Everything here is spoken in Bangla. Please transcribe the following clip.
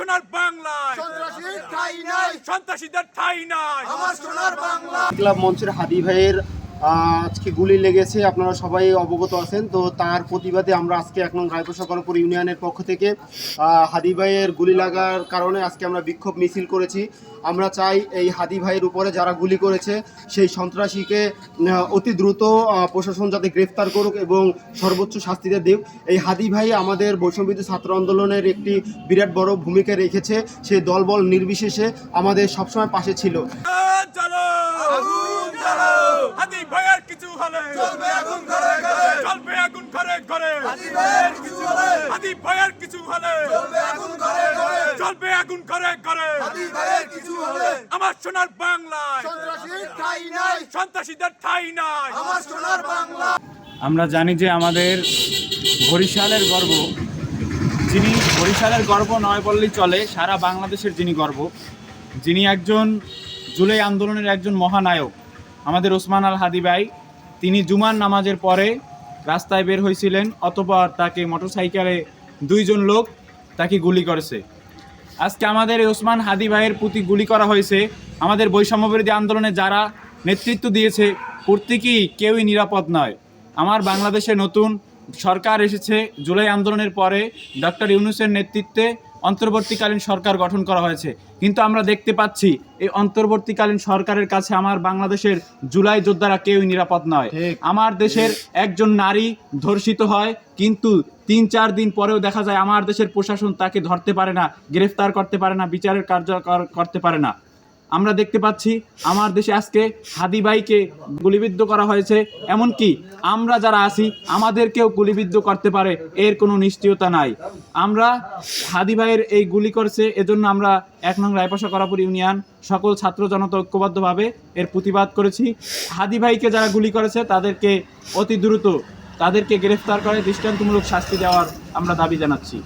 সোনার বাংলায় সন্ত্রাসীর ঠাঁই নাই, সন্ত্রাসীদের ঠাঁই নাই। আমার সোনার বাংলা। ক্লাব মঞ্চের হাদি ভাইয়ের আজকে গুলি লেগেছে, আপনারা সবাই অবগত আছেন। তো তার প্রতিবাদে আমরা আজকে 1 নং রায়পুর করপুর ইউনিয়নের পক্ষ থেকে হাদি ভাইয়ের গুলি লাগার কারণে আজকে আমরা বিক্ষোভ মিছিল করেছি। আমরা চাই এই হাদি ভাইয়ের উপরে যারা গুলি করেছে সেই সন্ত্রাসীকে অতি দ্রুত প্রশাসন যাতে গ্রেফতার করুক এবং সর্বোচ্চ শাস্তিতে দেব। এই হাদি ভাই আমাদের বৈষম্যবিরোধী ছাত্র আন্দোলনের একটি বিরাট বড় ভূমিকা রেখেছে। সেই দলবল নির্বিশেষে আমাদের সবসময় পাশে ছিল। চলো আগুন জ্বালো, হাদি ভাইয়ের কিছু হলে চলবে আগুন ঘরে ঘরে, চলবে আগুন ঘরে ঘরে। হাদি ভাইয়ের কিছু হলে, হাদি ভাইয়ের কিছু হলে চলবে আগুন ঘরে ঘরে, চলবে আগুন ঘরে ঘরে। হাদি ভাইয়ের কিছু হলে, আমার সোনার বাংলায় সন্ত্রাসীর ঠাঁই নাই, সন্ত্রাসীদের ঠাঁই নাই। আমার সোনার বাংলা। আমরা জানি যে আমাদের বরিশালের গর্ব, যিনি বরিশালের গর্ব নয় বললেই চলে, সারা বাংলাদেশের যিনি গর্ব, যিনি একজন জুলাই আন্দোলনের একজন মহানায়ক, আমাদের ওসমান আল হাদি ভাই। তিনি জুমার নামাজের পরে রাস্তায় বের হয়েছিলেন, অতঃপর তাকে মোটরসাইকেলে 2 জন লোক তাকে গুলি করেছে। আজকে আমাদের এই ওসমান হাদি ভাইয়ের প্রতি গুলি করা হয়েছে। আমাদের বৈষম্যবিরোধী আন্দোলনে যারা নেতৃত্ব দিয়েছে প্রত্যেকেই কেউই নিরাপদ নয়। আমার বাংলাদেশে নতুন সরকার এসেছে, জুলাই আন্দোলনের পরে ডক্টর ইউনূসের নেতৃত্বে অন্তর্বর্তীকালীন সরকার গঠন করা হয়েছে। কিন্তু আমরা দেখতে পাচ্ছি এই অন্তর্বর্তীকালীন সরকারের কাছে আমার বাংলাদেশের জুলাই যোদ্ধারা কেউই নিরাপদ নয়। আমার দেশের একজন নারী ধর্ষিত হয়, কিন্তু 3-4 দিন পরেও দেখা যায় আমার দেশের প্রশাসন তাকে ধরতে পারে না, গ্রেফতার করতে পারে না, বিচারের কার্যকর করতে পারে না। আমরা দেখতে পাচ্ছি আমার দেশে আজকে হাদি ভাইকে গুলিবিদ্ধ করা হয়েছে, এমনকি আমরা যারা আছি আমাদেরকেও গুলিবিদ্ধ করতে পারে, এর কোনো নিশ্চয়তা নাই। আমরা হাদি ভাইয়ের এই গুলি করছে, এজন্য আমরা 1 নং রায়পাশা করাপুর ইউনিয়ন সকল ছাত্র জনতা ঐক্যবদ্ধভাবে এর প্রতিবাদ করেছি। হাদি ভাইকে যারা গুলি করেছে তাদেরকে অতি দ্রুত তাদেরকে গ্রেফতার করে দৃষ্টান্তমূলক শাস্তি দেওয়ার আমরা দাবি জানাচ্ছি।